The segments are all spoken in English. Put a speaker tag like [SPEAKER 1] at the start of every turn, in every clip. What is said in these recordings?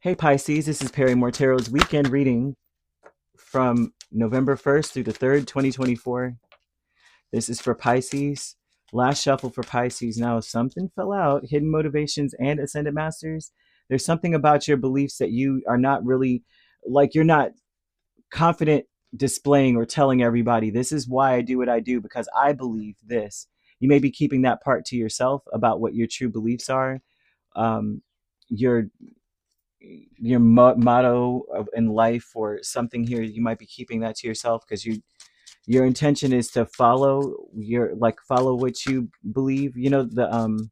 [SPEAKER 1] Hey Pisces, this is Perrymore Tarot's weekend reading from November 1st through the 3rd, 2024. This is for Pisces. Last shuffle for Pisces. Now, if something fell out, hidden motivations and ascended masters, there's something about your beliefs that you are not really, you're not confident displaying or telling everybody, this is why I do what I do because I believe this. You may be keeping that part to yourself about what your true beliefs are. Um, your motto in life or something here, you might be keeping that to yourself because your intention is to follow what you believe, the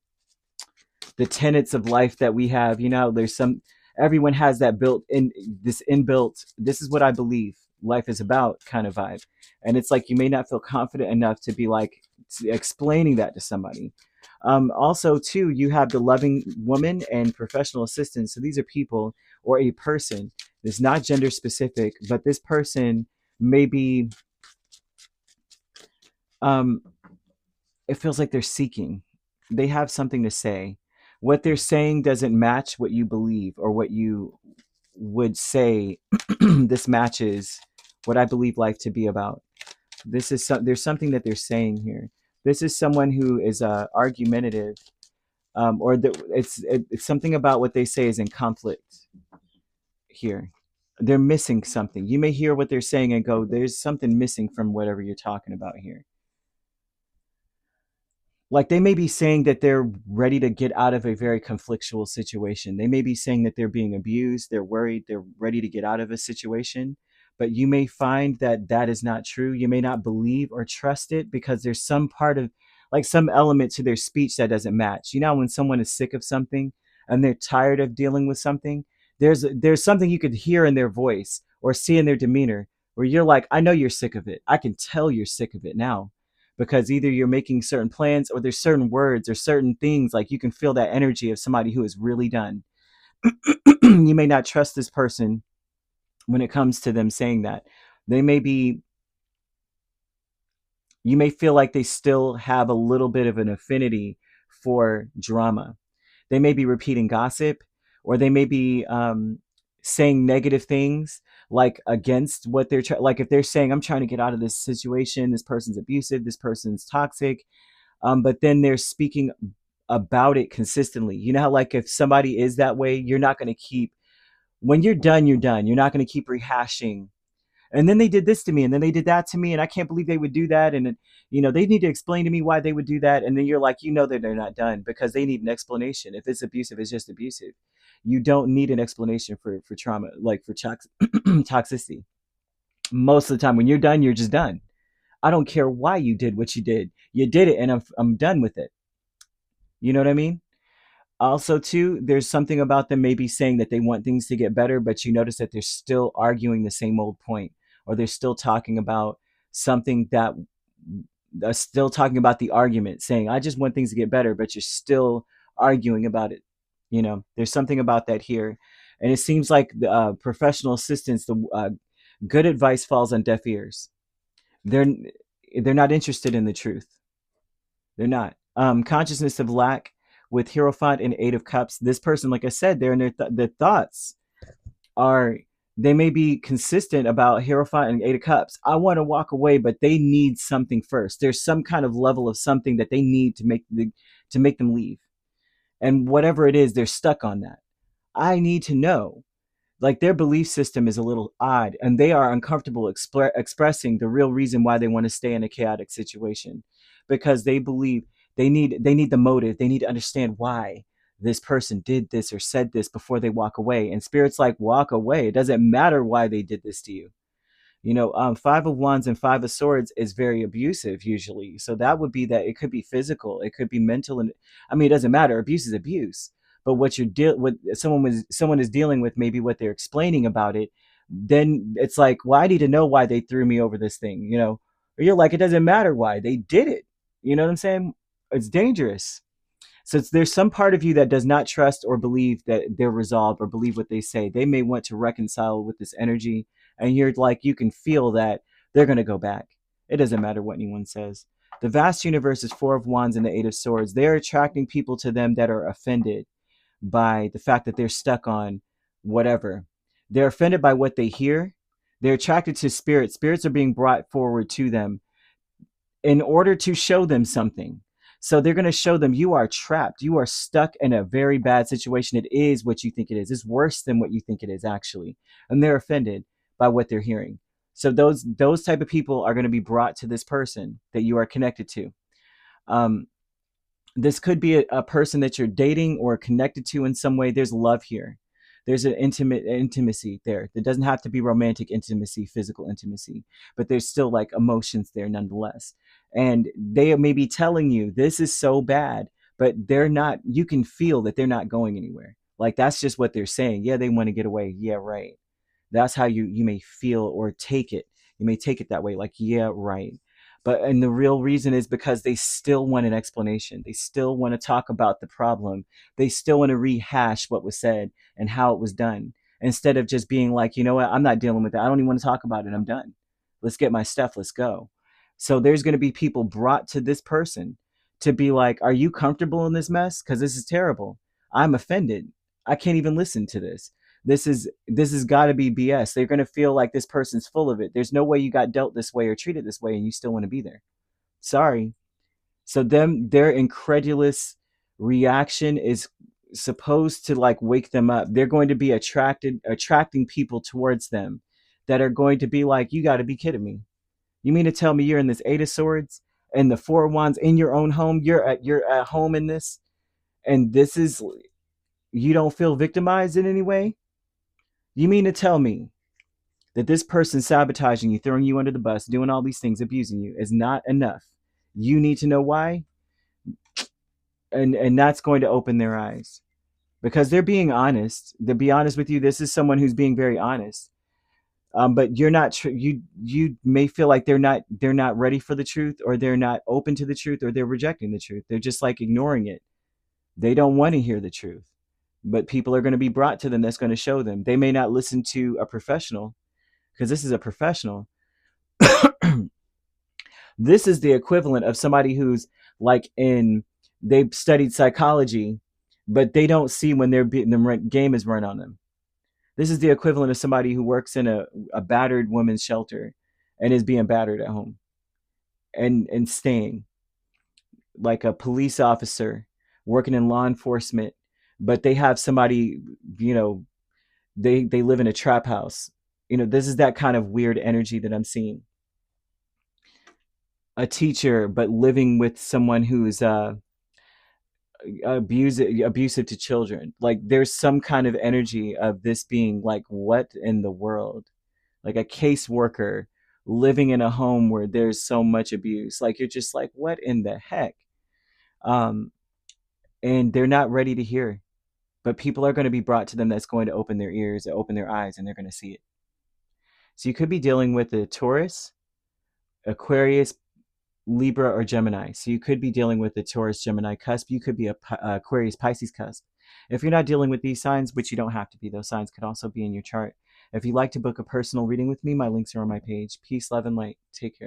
[SPEAKER 1] tenets of life that we have. There's some, everyone has that built in, this inbuilt, this is what I believe life is about kind of vibe. And it's like you may not feel confident enough to be explaining that to somebody. Also too, you have the loving woman and professional assistant. So these are people or a person. It's not gender specific, but this person may be, um, it feels like they're seeking. They have something to say. What they're saying doesn't match what you believe or what you would say. This matches what I believe life to be about. There's something that they're saying here. This is someone who is argumentative, it's something about what they say is in conflict here. They're missing something. You may hear what they're saying and go, "There's something missing from whatever you're talking about here." Like they may be saying that they're ready to get out of a very conflictual situation. They may be saying that they're being abused, they're worried, they're ready to get out of a situation. But you may find that that is not true. You may not believe or trust it because there's some part of, like some element to their speech that doesn't match. You know, when someone is sick of something and they're tired of dealing with something, there's something you could hear in their voice or see in their demeanor where you're like, I know you're sick of it. I can tell you're sick of it now, because either you're making certain plans or there's certain words or certain things, like you can feel that energy of somebody who is really done. You may not trust this person when it comes to them saying that. They may be, you may feel like they still have a little bit of an affinity for drama. They may be repeating gossip, or they may be saying negative things like against what they're trying. Like if they're saying, I'm trying to get out of this situation, this person's abusive, this person's toxic, but then they're speaking about it consistently. You know how, like, if somebody is that way, you're not going to keep, when you're done, you're done. You're not going to keep rehashing. And then they did this to me, and then they did that to me, and I can't believe they would do that. And, they need to explain to me why they would do that. And then you're like, that they're not done because they need an explanation. If it's abusive, it's just abusive. You don't need an explanation for trauma, like for toxicity. Most of the time, when you're done, you're just done. I don't care why you did what you did. You did it, and I'm done with it. You know what I mean? Also, too, there's something about them maybe saying that they want things to get better, but you notice that they're still arguing the same old point, or they're still talking about something that, still talking about the argument, saying, I just want things to get better, but you're still arguing about it. There's something about that here. And it seems like the professional assistants, the good advice falls on deaf ears. They're they're not interested in the truth. They're not. Consciousness of lack with Hierophant and Eight of Cups. This person, like I said, they're in their thoughts are, they may be consistent about Hierophant and Eight of Cups. I want to walk away, but they need something first. There's some kind of level of something that they need to make them leave. And whatever it is, they're stuck on that. I need to know. Like their belief system is a little odd, and they are uncomfortable expressing the real reason why they want to stay in a chaotic situation, because they believe they need the motive. They need to understand why this person did this or said this before they walk away. And spirit's like, walk away. It doesn't matter why they did this to you. Five of Wands and Five of Swords is very abusive usually. So that would be that it could be physical, it could be mental, and I mean, it doesn't matter. Abuse is abuse. But what someone is dealing with, maybe what they're explaining about it, then it's like, well, I need to know why they threw me over this thing, or you're like, it doesn't matter why they did it. You know what I'm saying? It's dangerous. So there's some part of you that does not trust or believe that they're resolved or believe what they say. They may want to reconcile with this energy, and you're like, you can feel that they're going to go back. It doesn't matter what anyone says. The vast universe is Four of Wands and the Eight of Swords. They're attracting people to them that are offended by the fact that they're stuck on whatever. They're offended by what they hear. They're attracted to spirits. Spirits are being brought forward to them in order to show them something. So they're going to show them you are trapped. You are stuck in a very bad situation. It is what you think it is. It's worse than what you think it is, actually. And they're offended by what they're hearing. So those type of people are going to be brought to this person that you are connected to. Um, this could be a person that you're dating or connected to in some way. There's love here. There's an intimacy there. There doesn't have to be romantic intimacy, physical intimacy, but there's still like emotions there nonetheless. And they may be telling you this is so bad, but they're not. You can feel that they're not going anywhere. Like that's just what they're saying. Yeah, they want to get away. Yeah, right. That's how you may feel or take it. You may take it that way, like, yeah, right. But and the real reason is because they still want an explanation. They still want to talk about the problem. They still want to rehash what was said and how it was done. Instead of just being like, you know what, I'm not dealing with that. I don't even want to talk about it. I'm done. Let's get my stuff. Let's go. So there's going to be people brought to this person to be like, are you comfortable in this mess? Because this is terrible. I'm offended. I can't even listen to this. This has got to be BS. They're going to feel like this person's full of it. There's no way you got dealt this way or treated this way and you still want to be there. Sorry. So their incredulous reaction is supposed to like wake them up. They're going to be attracting people towards them that are going to be like, you got to be kidding me. You mean to tell me you're in this Eight of Swords and the Four of Wands in your own home? You're at home in this, and this is, you don't feel victimized in any way? You mean to tell me that this person sabotaging you, throwing you under the bus, doing all these things, abusing you is not enough? You need to know why, and that's going to open their eyes because they're being honest. To be honest with you, this is someone who's being very honest. But you're not. You may feel like they're not ready for the truth, or they're not open to the truth, or they're rejecting the truth. They're just like ignoring it. They don't want to hear the truth, but people are going to be brought to them that's going to show them. They may not listen to a professional because this is a professional. This is the equivalent of somebody who's like they've studied psychology, but they don't see when the game is run on them. This is the equivalent of somebody who works in a battered women's shelter and is being battered at home and staying, like a police officer working in law enforcement, but they have somebody, you know, they live in a trap house. This is that kind of weird energy that I'm seeing. A teacher, but living with someone who's abusive to children. Like there's some kind of energy of this being like, what in the world? Like a caseworker living in a home where there's so much abuse. Like you're just like, what in the heck? Um, and they're not ready to hear. But people are going to be brought to them that's going to open their ears, open their eyes, and they're going to see it. So you could be dealing with a Taurus, Aquarius, Libra, or Gemini. So you could be dealing with the Taurus Gemini cusp. You could be a Aquarius Pisces cusp. If you're not dealing with these signs, which you don't have to be, those signs could also be in your chart. If you'd like to book a personal reading with me, my links are on my page. Peace, love, and light. Take care.